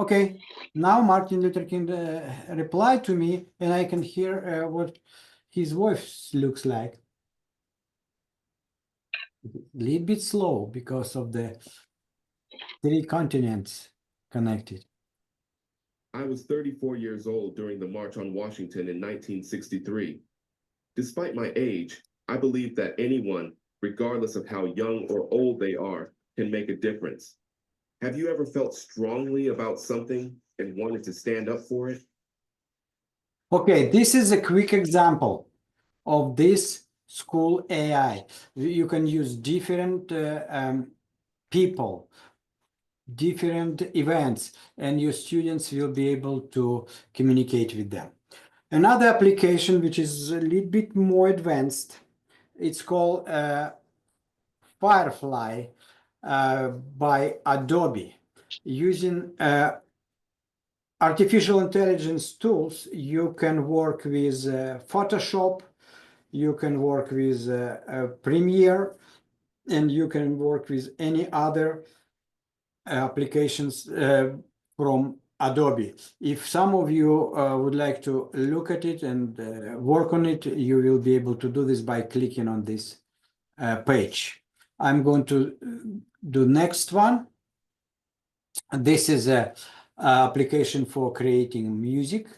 B: Okay, now Martin Luther King replied to me, and I can hear what his voice looks like. A little bit slow because of the 3 continents connected.
J: I was 34 years old during the March on Washington in 1963. Despite my age, I believe that anyone, regardless of how young or old they are, can make a difference. Have you ever felt strongly about something and wanted to stand up for it?
B: Okay, this is a quick example of this school AI. You can use different people, different events, and your students will be able to communicate with them. Another application, which is a little bit more advanced, it's called Firefly by Adobe. Using artificial intelligence tools, you can work with Photoshop, you can work with Premiere, and you can work with any other applications from Adobe. If some of you would like to look at it and work on it, you will be able to do this by clicking on this page. I'm going to do next one. This is a application for creating music.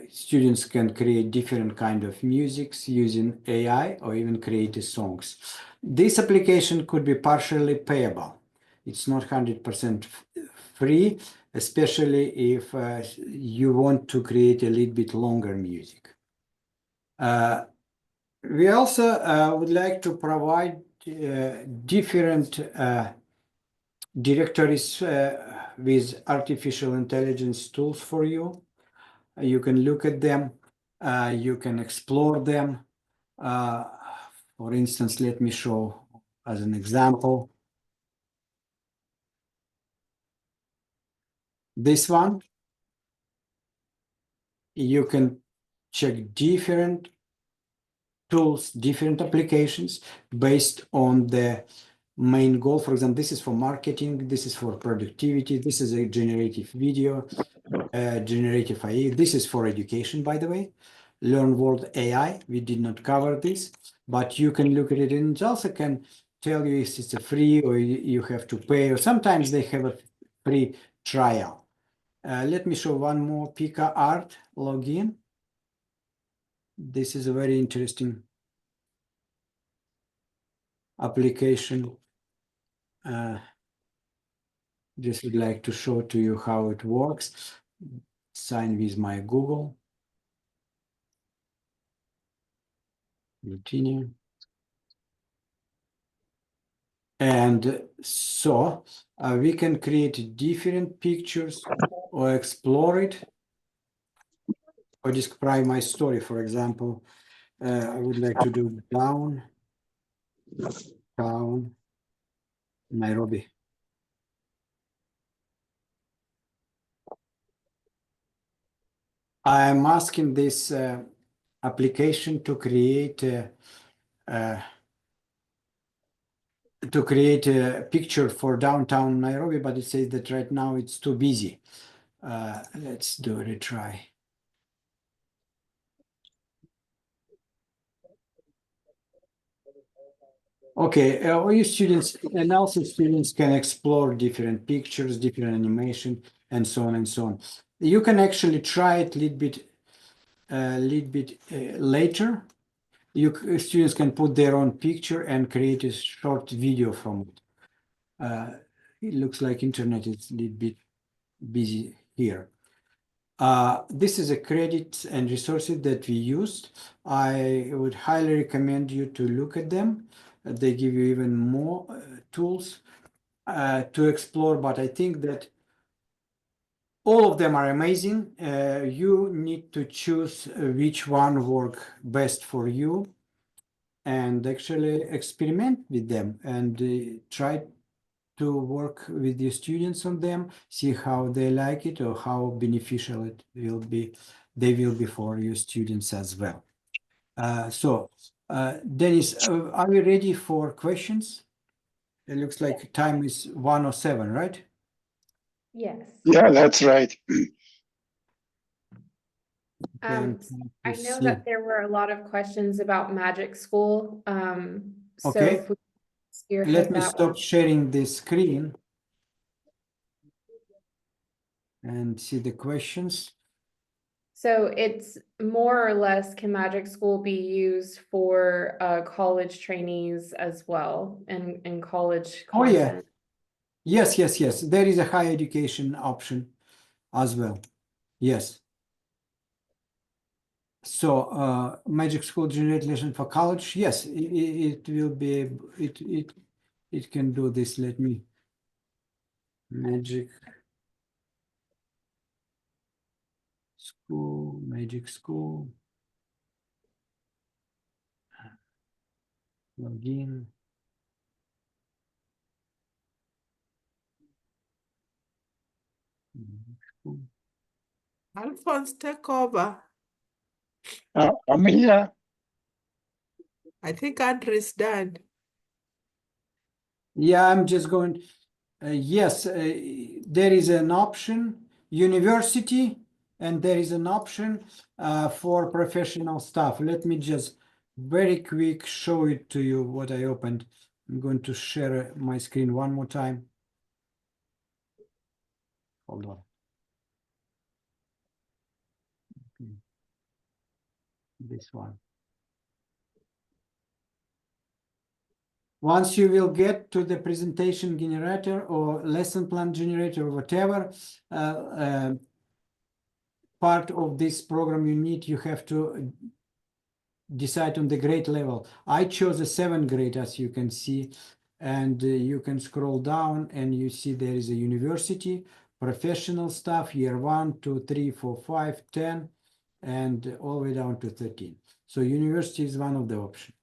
B: Students can create different kind of musics using AI or even create songs. This application could be partially payable. It's not 100% free, especially if you want to create a little bit longer music. We also would like to provide different directories with artificial intelligence tools for you. You can look at them, you can explore them. For instance, let me show as an example. This one, you can check different tools, different applications based on the main goal. For example, this is for marketing, this is for productivity, this is a generative video, generative AI. This is for education, by the way. Learn World AI, we did not cover this, but you can look at it and it also can tell you if it's a free or you have to pay, or sometimes they have a free trial. Let me show one more PicaArt login. This is a very interesting application. Just would like to show to you how it works. Sign with my Google. Continue. And so we can create different pictures or explore it or describe my story. For example, I would like to do town, Nairobi. I'm asking this application to create a picture for downtown Nairobi, but it says that right now it's too busy. Let's do a retry. Okay, all you students and also students can explore different pictures, different animation, and so on and so on. You can actually try it a little bit later. Students can put their own picture and create a short video from it. It looks like internet is a little bit busy here. This is a credits and resources that we used. I would highly recommend you to look at them. They give you even more tools to explore, but I think that all of them are amazing. You need to choose which one work best for you and actually experiment with them and try to work with your students on them, see how they like it or how beneficial it will be. They will be for your students as well. Dennis, are we ready for questions? It looks like time is 1:07, right?
E: Yes.
A: Yeah, that's right.
B: And
E: I know that there were a lot of questions about Magic School. So
B: Okay.
E: if we spearhead
B: Let me
E: that
B: stop
E: one.
B: sharing the screen and see the questions.
E: So it's more or less, can Magic School be used for college trainees as well and college
B: Oh yeah.
E: content?
B: Yes, yes, yes. There is a higher education option as well. Yes. So Magic School generate lesson for college. Yes, it will be it can do this. Let me Magic School, Magic School. Login.
H: Alphonse, take over.
A: I'm here.
H: I think Andrew's done.
B: Yeah, I'm just going. Yes, there is an option, university, and there is an option for professional staff. Let me just very quick show it to you what I opened. I'm going to share my screen one more time. Hold on. Okay. This one. Once you will get to the presentation generator or lesson plan generator or whatever part of this program you need, you have to decide on the grade level. I chose a 7th grade, as you can see, and you can scroll down and you see there is a university, professional staff, year 1, 2, 3, 4, 5, 10, and all the way down to 13. So university is one of the options.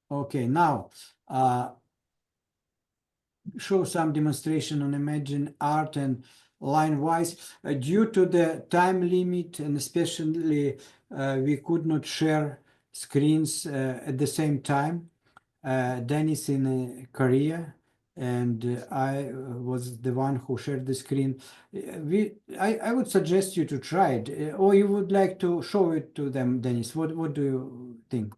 B: Okay, now show some demonstration on Imagine Art and line-wise. Due to the time limit, and especially we could not share screens at the same time. Dennis in Korea, and I was the one who shared the screen. I would suggest you to try it, or you would like to show it to them, Dennis. What do you think?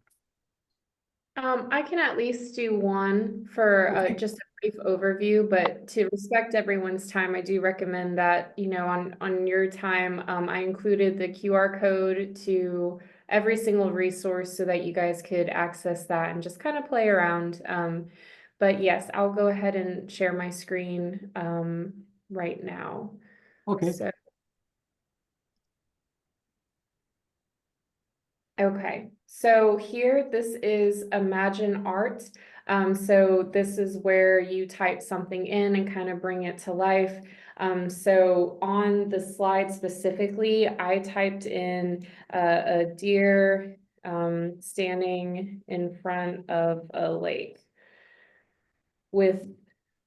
E: I can at least do one for just a brief overview, but to respect everyone's time, I do recommend that, you know, on your time, I included the QR code to every single resource so that you guys could access that and just kind of play around. But yes, I'll go ahead and share my screen right now.
B: Okay.
E: So, okay, so here, this is Imagine Art. So this is where you type something in and kind of bring it to life. So on the slide specifically, I typed in a deer standing in front of a lake with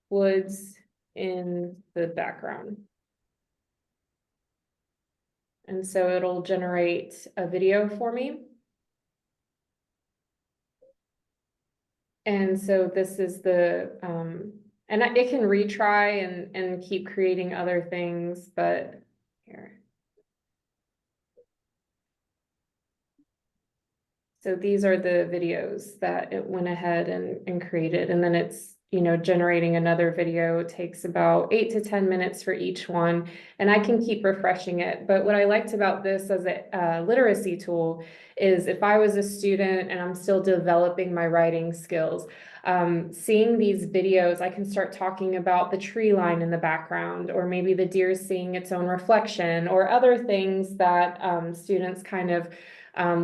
E: woods in the background. And so it'll generate a video for me. And so this is the, and it can retry and keep creating other things, but here. So these are the videos that it went ahead and created, and then it's, you know, generating another video. It takes about 8 to 10 minutes for each one, and I can keep refreshing it. But what I liked about this as a literacy tool is if I was a student and I'm still developing my writing skills, seeing these videos, I can start talking about the tree line in the background, or maybe the deer seeing its own reflection, or other things that students kind of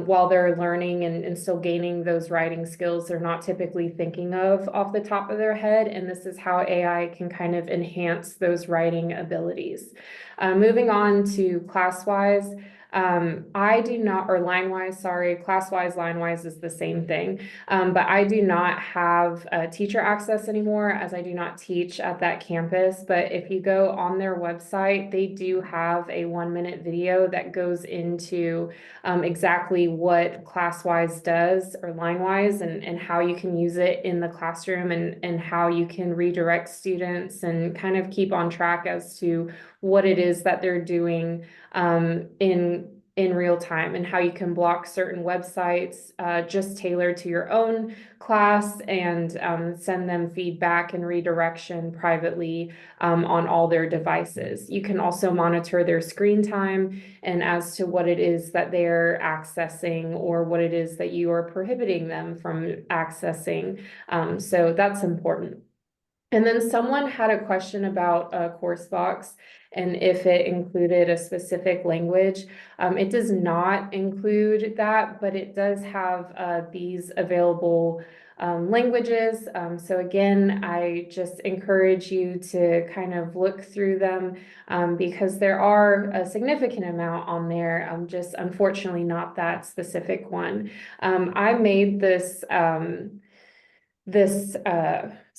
E: while they're learning and still gaining those writing skills, they're not typically thinking of off the top of their head. And this is how AI can kind of enhance those writing abilities. Moving on to class-wise, I do not, or LineWise, sorry, ClassWise, LineWise is the same thing. But I do not have teacher access anymore, as I do not teach at that campus. But if you go on their website, they do have a 1-minute video that goes into exactly what ClassWise does or LineWise, and how you can use it in the classroom, and how you can redirect students and kind of keep on track as to what it is that they're doing in real time, and how you can block certain websites just tailored to your own class, and send them feedback and redirection privately on all their devices. You can also monitor their screen time and as to what it is that they're accessing, or what it is that you are prohibiting them from accessing. So that's important. And then someone had a question about CourseVox and if it included a specific language. It does not include that, but it does have these available languages. So again, I just encourage you to kind of look through them because there are a significant amount on there, just unfortunately not that specific one. I made this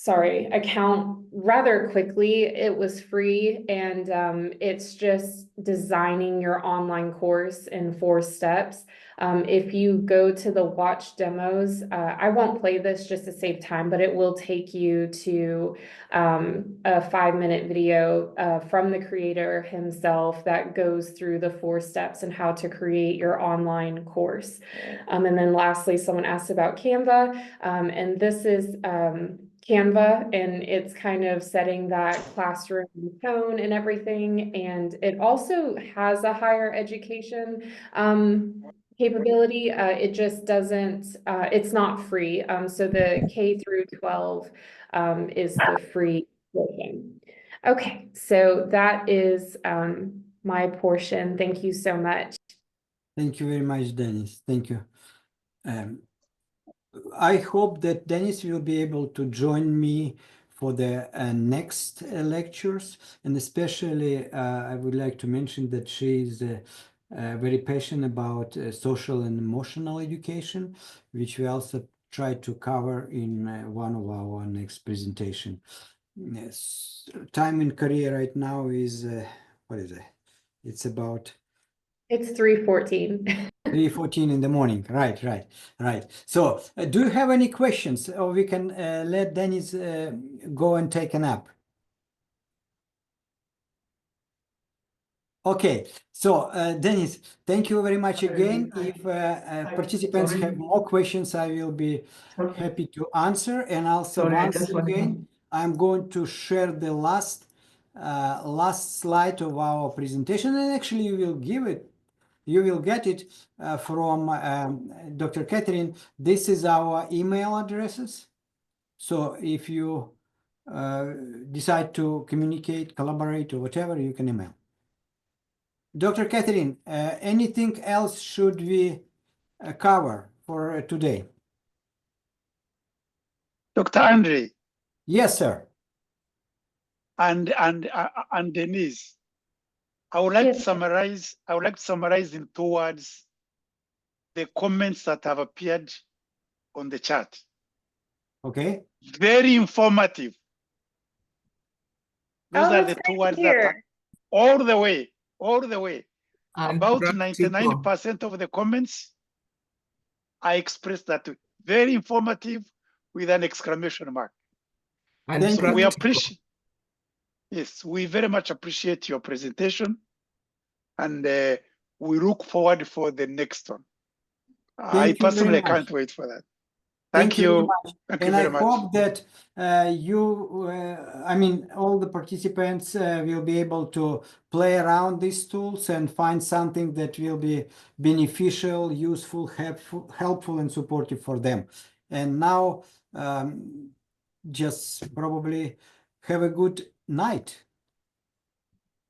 E: account rather quickly. It was free, and it's just designing your online course in 4 steps. If you go to the watch demos, I won't play this just to save time, but it will take you to a 5-minute video from the creator himself that goes through the 4 steps and how to create your online course. And then lastly, someone asked about Canva, and this is Canva, and it's kind of setting that classroom tone and everything. And it also has a higher education capability. It just doesn't, it's not free. So the K through 12 is the free version. Okay, so that is my portion. Thank you so much.
B: Thank you very much, Dennis. Thank you. I hope that Dennis will be able to join me for the next lectures, and especially I would like to mention that she is very passionate about social and emotional education, which we also try to cover in one of our next presentation. Yes. Time in Korea right now is what is it? It's about.
E: It's 3:14.
B: 3:14 in the morning. Right. So do you have any questions, or we can let Dennis go and take a nap? Okay, so Dennis, thank you very much again. If participants have more questions, I will be happy to answer. And also once again, I'm going to share the last slide of our presentation, and actually you will get it from Dr. Catherine. This is our email addresses. So if you decide to communicate, collaborate, or whatever, you can email. Dr. Catherine, anything else should we cover for today?
A: Dr. Andre.
B: Yes, sir.
A: And Denise, I would like to summarize. I would like to summarize in 2 words the comments that have appeared on the chat.
B: Okay.
A: Very informative. Those are the 2 words that are all the way. And about 99% of the comments, I expressed that very informative with an exclamation mark.
H: And
A: so we appreciate. Yes, we very much appreciate your presentation, and we look forward for the next one. I personally can't wait for that. Thank you. Thank you very much.
B: And I hope that all the participants will be able to play around these tools and find something that will be beneficial, useful, helpful, and supportive for them. And now, just probably have a good night.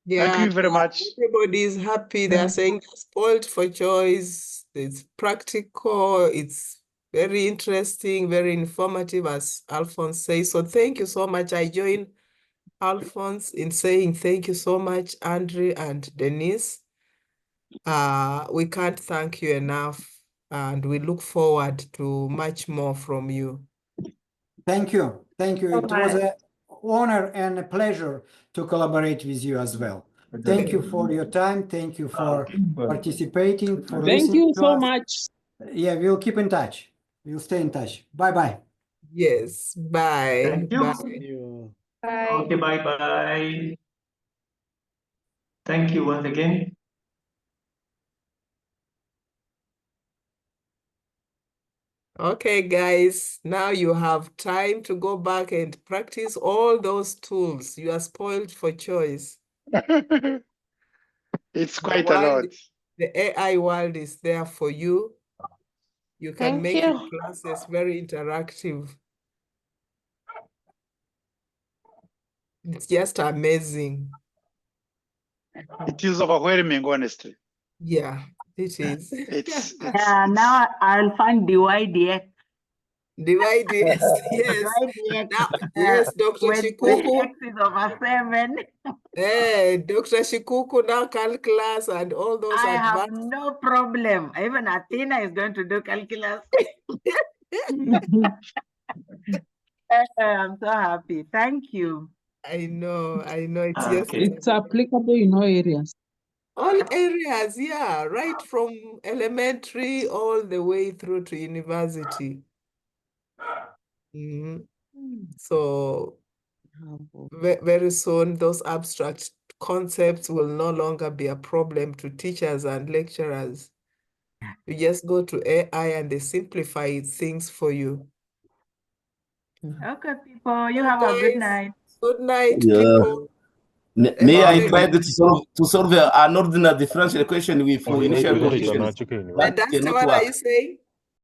H: Yeah,
A: thank you very much.
H: Everybody is happy. They are saying spoiled for choice. It's practical. It's very interesting, very informative, as Alphonse says. So thank you so much. I join Alphonse in saying thank you so much, Andre and Denise. We can't thank you enough, and we look forward to much more from you.
B: Thank you. Thank you. It was an honor and a pleasure to collaborate with you as well. Thank you for your time. Thank you for participating, for
K: Thank
B: listening
K: you
B: to
K: so
B: us.
K: much.
B: Yeah, we'll keep in touch. We'll stay in touch. Bye-bye.
H: Yes, bye.
L: Thank you.
H: Bye.
E: Bye.
L: Okay, bye-bye. Thank you once again.
H: Okay, guys, now you have time to go back and practice all those tools. You are spoiled for choice.
A: It's
H: The
A: quite a lot.
H: world, the AI world is there for you. You can
G: Thank
H: make
G: you.
H: your classes very interactive. It's just amazing.
A: It is overwhelming, honestly.
H: Yeah, it is.
K: Now I'll find DYDX.
H: Divide, yes, yes.
K: DYDX.
H: Now, yes, Dr.
K: When
H: Shikuku.
K: X is over 7,
H: Dr. Shikuku now calculus and all those
K: I have
H: advanced.
K: no problem. Even Athena is going to do calculus. I'm so happy. Thank you.
H: I know. It's
L: Okay.
H: just
K: It's applicable in all areas.
H: all areas, yeah, right from elementary all the way through to university. So very soon, those abstract concepts will no longer be a problem to teachers and lecturers. You just go to AI and they simplify things for you.
K: Okay, people, you have a good night.
H: Good night,
M: Yeah.
H: people.
M: May I
H: Okay.
M: tried to solve an ordinary differential equation with initial conditions,
H: But
M: but
H: that's
M: cannot
H: what are
M: work.
H: you saying?